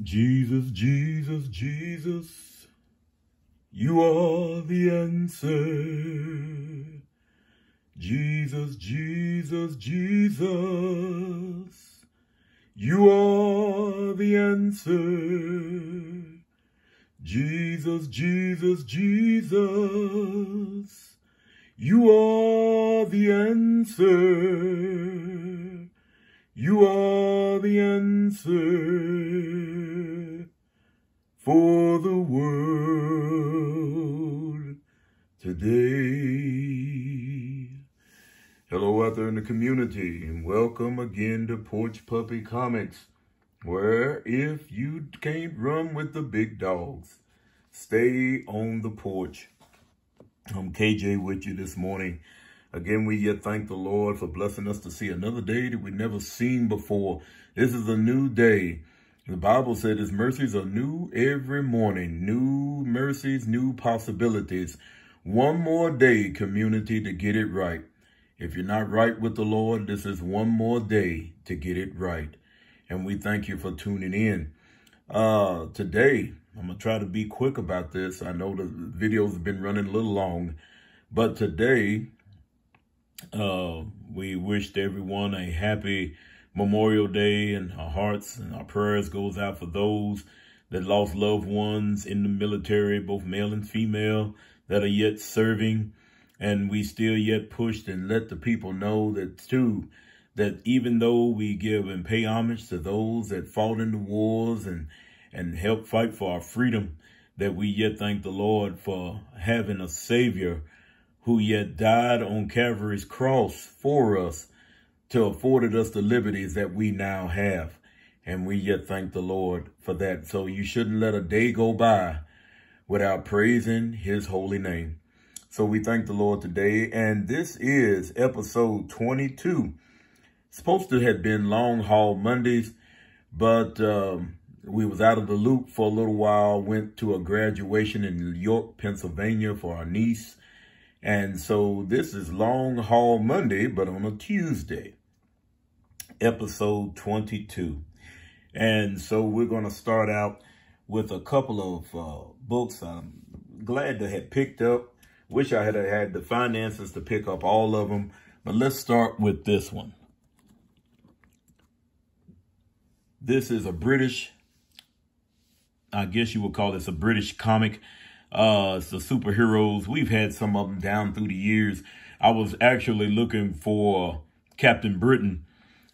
Jesus, Jesus, Jesus, you are the answer. Jesus, Jesus, Jesus, you are the answer. Jesus, Jesus, Jesus, you are the answer. You are the answer for the world today. Hello out there in the community, and welcome again to Porch Puppy Comics, where if you can't run with the big dogs, stay on the porch. I'm KJ with you this morning. Again, we yet thank the Lord for blessing us to see another day that we've never seen before. This is a new day. The Bible said his mercies are new every morning. New mercies, new possibilities. One more day, community, to get it right. If you're not right with the Lord, this is one more day to get it right. And we thank you for tuning in. Today, I'm going to try to be quick about this. I know the videos have been running a little long, but today, we wished everyone a happy Memorial Day, and our hearts and our prayers goes out for those that lost loved ones in the military, both male and female, that are yet serving. And we still yet pushed and let the people know that too, that even though we give and pay homage to those that fought in the wars and helped fight for our freedom, that we yet thank the Lord for having a Savior who yet died on Calvary's cross for us to afford us the liberties that we now have. And we yet thank the Lord for that. So you shouldn't let a day go by without praising his holy name. So we thank the Lord today. And this is episode 22. Supposed to have been Long Haul Mondays, but we was out of the loop for a little while. Went to a graduation in York, Pennsylvania for our niece. And so this is Long Haul Monday, but on a Tuesday, episode 22. And so we're going to start out with a couple of books I'm glad to have picked up. Wish I had had the finances to pick up all of them, but let's start with this one. This is a British, I guess you would call this a British comic. It's the superheroes. We've had some of them down through the years. I was actually looking for Captain Britain,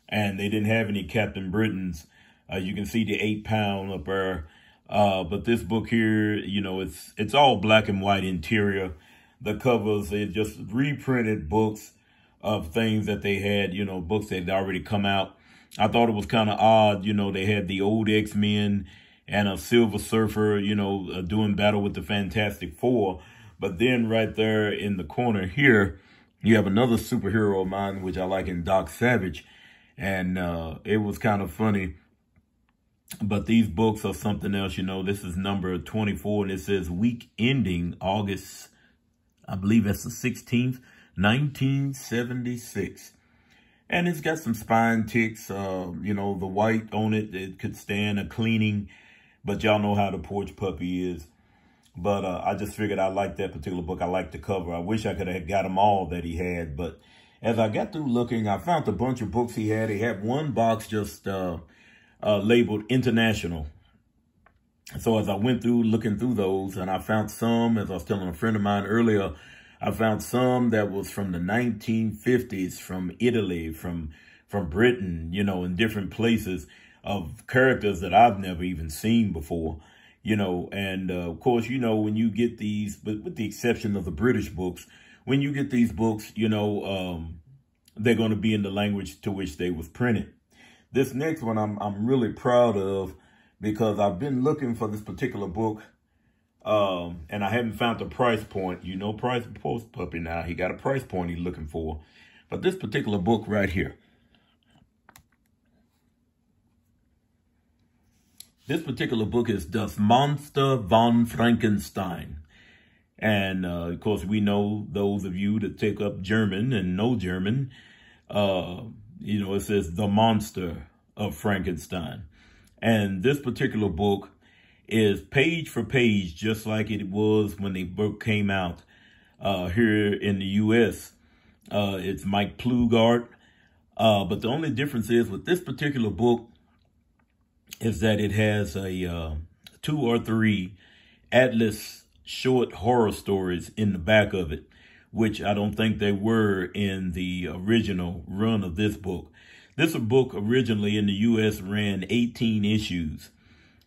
and they didn't have any Captain Britons. You can see the 8-pound up there. But this book here, you know, it's all black and white interior. The covers, they're just reprinted books of things that they had, you know, books that had already come out. I thought it was kind of odd, you know, they had the old X-Men and a Silver Surfer, you know, doing battle with the Fantastic Four. But then right there in the corner here, you have another superhero of mine, which I like, in Doc Savage. And it was kind of funny. But these books are something else, you know. This is number 24, and it says week ending August, I believe that's the 16th, 1976. And it's got some spine ticks, you know, the white on it, it could stand a cleaning. But y'all know how the Porch Puppy is. But I just figured I liked that particular book. I liked the cover. I wish I could have got them all that he had. But as I got through looking, I found a bunch of books he had. He had one box just labeled International. So as I went through looking through those, and I found some, as I was telling a friend of mine earlier, I found some that was from the 1950s, from Italy, from Britain, you know, in different places, of characters that I've never even seen before, you know. And of course, you know, when you get these, but with the exception of the British books, when you get these books, you know, they're going to be in the language to which they was printed. This next one I'm really proud of, because I've been looking for this particular book, and I haven't found the price point. You know, Porch Puppy now, he got a price point he's looking for. But this particular book right here, this particular book is Das Monster von Frankenstein. And, of course, we know, those of you that take up German and know German, you know, it says The Monster of Frankenstein. And this particular book is page for page, just like it was when the book came out here in the U.S. It's Mike Plugart. But the only difference is with this particular book is that it has a 2 or 3 Atlas short horror stories in the back of it, which I don't think they were in the original run of this book. This book originally in the U.S. ran 18 issues.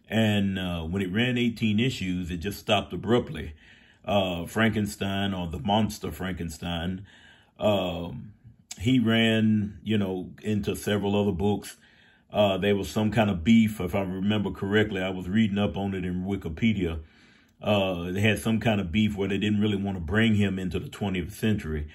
And when it ran 18 issues, it just stopped abruptly. Frankenstein, or the monster Frankenstein, he ran, into several other books. There was some kind of beef, if I remember correctly. I was reading up on it in Wikipedia. They had some kind of beef where they didn't really want to bring him into the 20th century.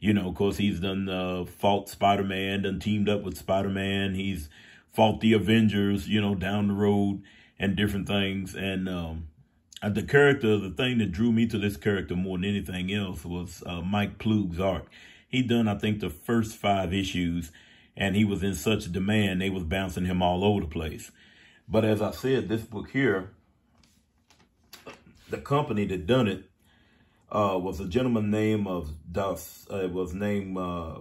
Of course, he's done fought Spider-Man, done teamed up with Spider-Man. He's fought the Avengers, down the road and different things. And the thing that drew me to this character more than anything else was Mike Plug's art. He done, I think, the first 5 issues, and he was in such demand, they was bouncing him all over the place. But as I said, this book here, the company that done it was a gentleman named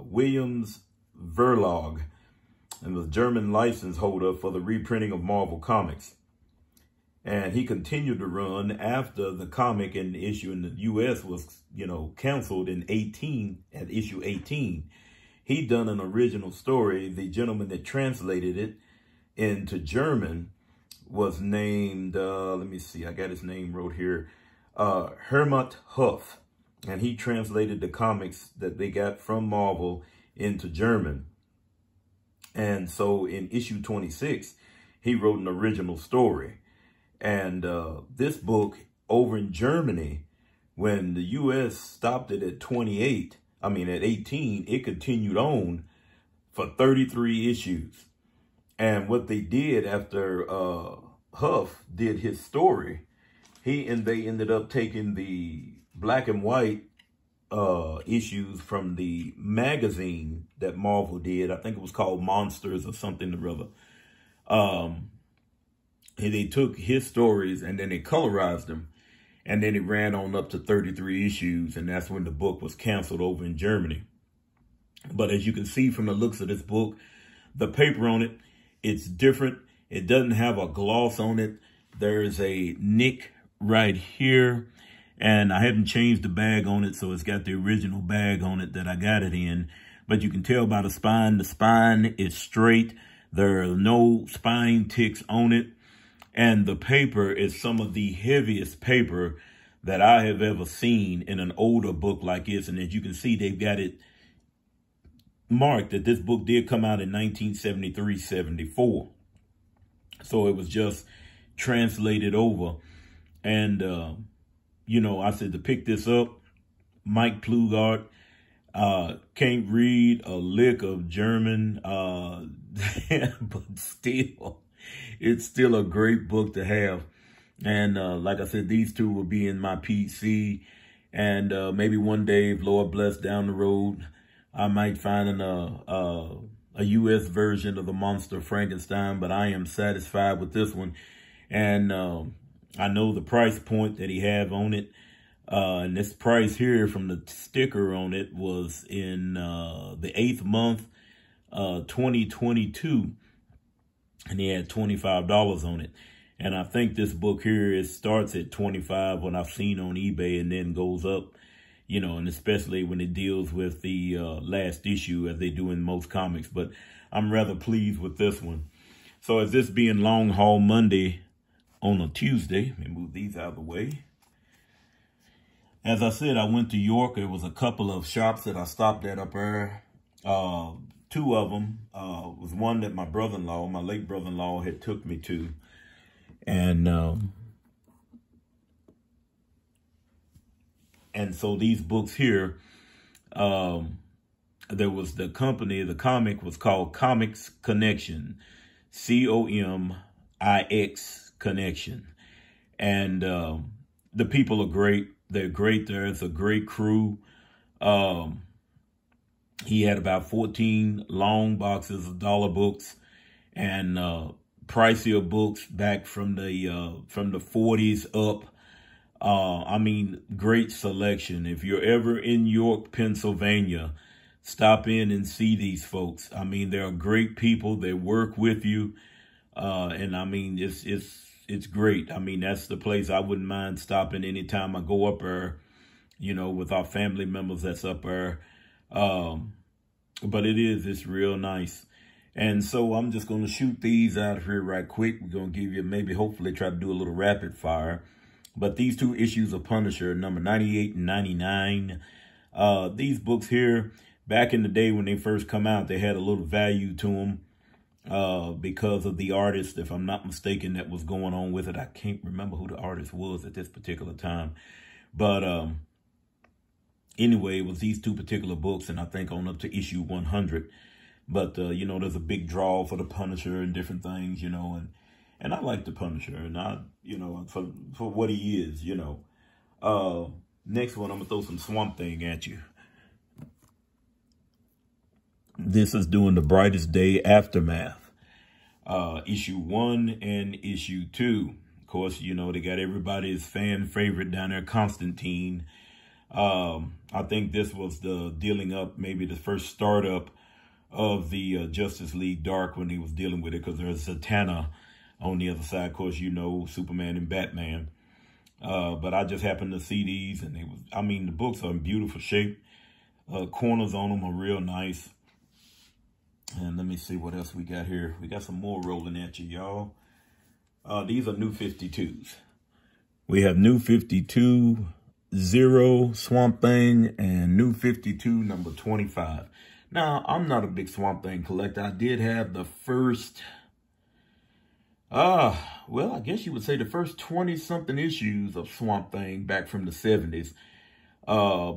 Williams Verlag, and was a German license holder for the reprinting of Marvel Comics. And he continued to run after the comic and the issue in the U.S. was, canceled at issue 18. He done an original story. The gentleman that translated it into German was named, let me see, I got his name wrote here, Hermann Huff. And he translated the comics that they got from Marvel into German. And so in issue 26, he wrote an original story. And this book over in Germany, when the U.S. stopped it at 18, it continued on for 33 issues. And what they did after Huff did his story, they ended up taking the black and white issues from the magazine that Marvel did. I think it was called Monsters or something or other. And they took his stories and then they colorized them. And then it ran on up to 33 issues. And that's when the book was canceled over in Germany. But as you can see from the looks of this book, the paper on it, it's different. It doesn't have a gloss on it. There's a nick right here. And I haven't changed the bag on it, so it's got the original bag on it that I got it in. But you can tell by the spine is straight. There are no spine ticks on it. And the paper is some of the heaviest paper that I have ever seen in an older book like this. And as you can see, they've got it marked that this book did come out in 1973-74. So it was just translated over. And, I said to pick this up, Mike Plugart, can't read a lick of German, but still, it's still a great book to have. And like I said, these two will be in my PC. And maybe one day, if Lord bless down the road, I might find a U.S. version of the monster Frankenstein. But I am satisfied with this one. And I know the price point that he have on it. And this price here from the sticker on it was in the 8th month, 2022. And he had $25 on it. And I think this book here, it starts at $25 when I've seen on eBay and then goes up, and especially when it deals with the last issue as they do in most comics. But I'm rather pleased with this one. So as this being Long Haul Monday on a Tuesday, let me move these out of the way. As I said, I went to York. There was a couple of shops that I stopped at up there. 2 of them was one that my late brother-in-law had took me to. And so these books here, there was the comic was called Comics Connection, C-O-M-I-X Connection. And the people are great. They're great. There's a great crew. He had about 14 long boxes of dollar books and pricier books back from the 40s up. I mean, great selection. If you're ever in York, Pennsylvania, stop in and see these folks. I mean, they are great people. They work with you. And I mean, it's great. I mean, that's the place I wouldn't mind stopping anytime I go up there, you know, with our family members that's up there. But it's real nice. And so I'm just going to shoot these out of here right quick. We're going to give you maybe hopefully try to do a little rapid fire. But these two issues of Punisher, number 98 and 99, these books here, back in the day when they first come out, they had a little value to them because of the artist, if I'm not mistaken, that was going on with it. I can't remember who the artist was at this particular time. But anyway, it was these two particular books, and I think on up to issue 100. But, you know, there's a big draw for the Punisher and different things, you know, and I like the Punisher, and you know, for what he is, you know. Next one, I'm going to throw some Swamp Thing at you. This is doing the Brightest Day Aftermath, issue 1 and issue 2. Of course, you know, they got everybody's fan favorite down there, Constantine. I think this was the dealing up, maybe the first startup of the Justice League Dark when he was dealing with it, because there's Zatanna on the other side. Of course, you know, Superman and Batman. But I just happened to see these, and I mean, the books are in beautiful shape. Corners on them are real nice. And let me see what else we got here. We got some more rolling at you, y'all. These are New 52s. We have New 52 Zero Swamp Thing and New 52 number 25. Now, I'm not a big Swamp Thing collector. I did have the first, well, I guess you would say the first 20-something issues of Swamp Thing back from the 70s.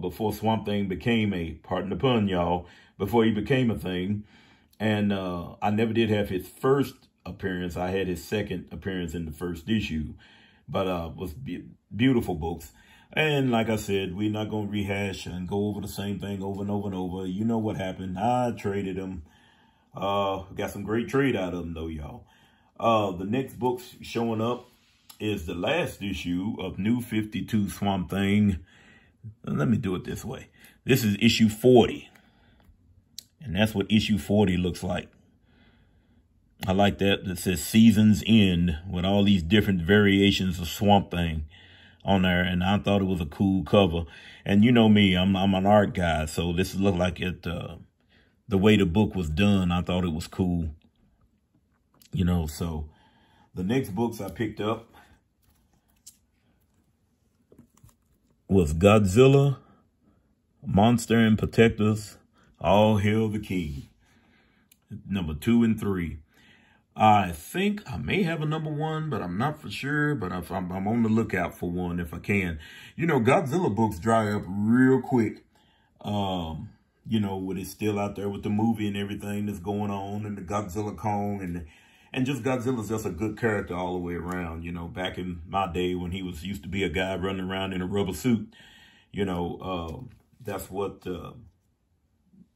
Before Swamp Thing became pardon the pun, y'all, before he became a thing. And I never did have his first appearance. I had his second appearance in the first issue. But was beautiful books. And like I said, we're not going to rehash and go over the same thing over and over and over. You know what happened. I traded them. Got some great trade out of them, though, y'all. The next book's showing up is the last issue of New 52 Swamp Thing. Let me do it this way. This is issue 40. And that's what issue 40 looks like. I like that. It says Season's End with all these different variations of Swamp Thing on there, and I thought it was a cool cover. And you know me, I'm an art guy, so this looked like it. The way the book was done, I thought it was cool. You know, so the next books I picked up was Godzilla, Monster and Protectors, All Hail the King, number 2 and 3. I think I may have a number 1, but I'm not for sure. But I'm on the lookout for one if I can. You know, Godzilla books dry up real quick. You know, when it's still out there with the movie and everything that's going on, and the Godzilla Kong, and just Godzilla's just a good character all the way around. You know, back in my day when he used to be a guy running around in a rubber suit. You know, that's what.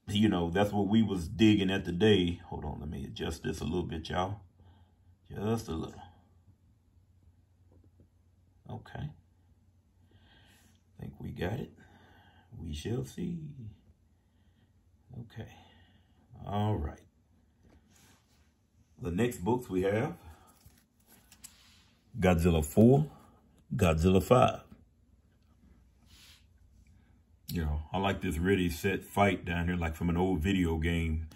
You know, that's what we was digging at the day. Hold on, let me adjust this a little bit, y'all. Just a little. Okay. I think we got it. We shall see. Okay. All right. The next books we have Godzilla 4, Godzilla 5. You know, I like this ready, set, fight down here, like from an old video game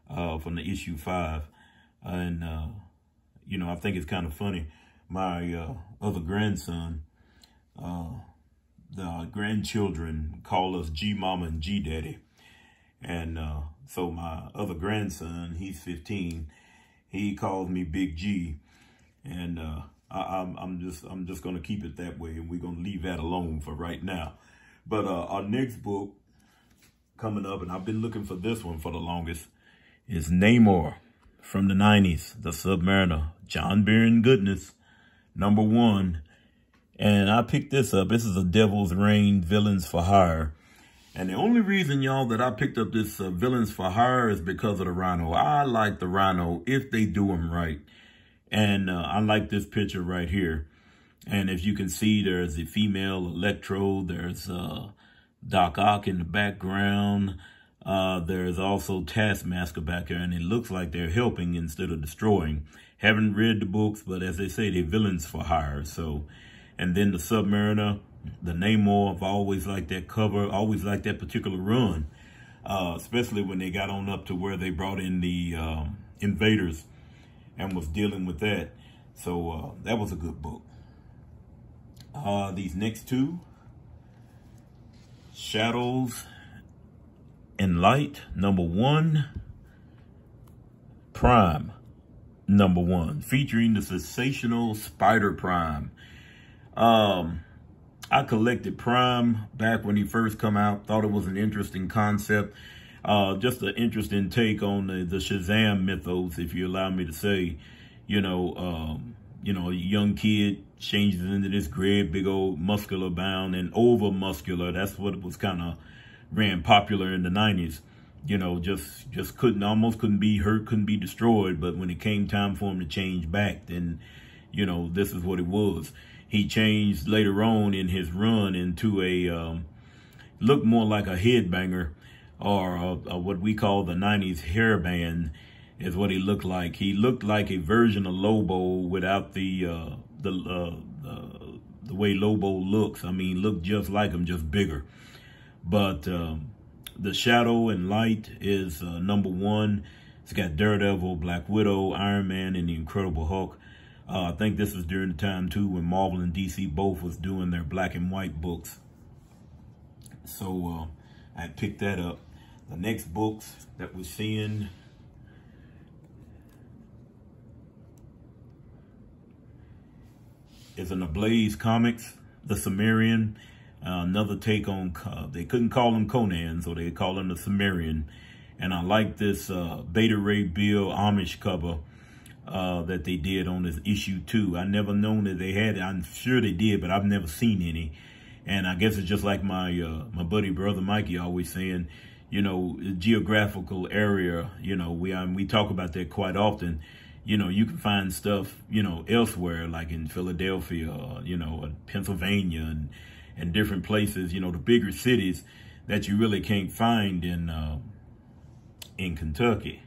from the issue 5. And, you know, I think it's kind of funny. My other grandson, the grandchildren call us G-Mama and G-Daddy. And so my other grandson, he's 15. He calls me Big G. And I'm just going to keep it that way. And we're going to leave that alone for right now. But our next book coming up, and I've been looking for this one for the longest, is Namor from the 90s, the Submariner, John Byrne goodness, number 1. And I picked this up. This is a Devil's Reign Villains for Hire. And the only reason, y'all, that I picked up this Villains for Hire is because of the Rhino. I like the Rhino if they do him right. And I like this picture right here. And as you can see, there's the female Electro. There's Doc Ock in the background. There's also Taskmaster back there, and it looks like they're helping instead of destroying. Haven't read the books, but as they say, they're villains for hire. So, and then the Submariner, the Namor. I've always liked that cover, always liked that particular run, especially when they got on up to where they brought in the invaders and was dealing with that. So that was a good book. These next two, Shadows and Light, #1, Prime, #1, featuring the sensational Spider Prime. I collected Prime back when he first come out, thought it was an interesting concept, just an interesting take on the Shazam mythos, if you allow me to say. You know, a young kid changes into this great, big old muscular bound and over muscular. That's what was kind of ran popular in the 90s. You know, just almost couldn't be hurt, couldn't be destroyed. But when it came time for him to change back, then, you know, this is what it was. He changed later on in his run into a, looked more like a headbanger, or what we call the 90s hairband is what he looked like. He looked like a version of Lobo without the way Lobo looks. I mean, looked just like him, just bigger. But the Shadow and Light is #1. It's got Daredevil, Black Widow, Iron Man, and the Incredible Hulk. I think this was during the time, too, when Marvel and DC both was doing their black and white books. So I picked that up. The next books that we're seeing is in the Blaze Comics, The Sumerian. Another take on, they couldn't call him Conan, so they call him the Sumerian. And I like this Beta Ray Bill Amish cover that they did on this issue 2. I never known that they had it. I'm sure they did, but I've never seen any. And I guess it's just like my my buddy brother Mikey always saying, you know, geographical area. You know, we talk about that quite often. You know, you can find stuff, you know, elsewhere, like in Philadelphia, you know, Pennsylvania, and different places, you know, the bigger cities that you really can't find in Kentucky.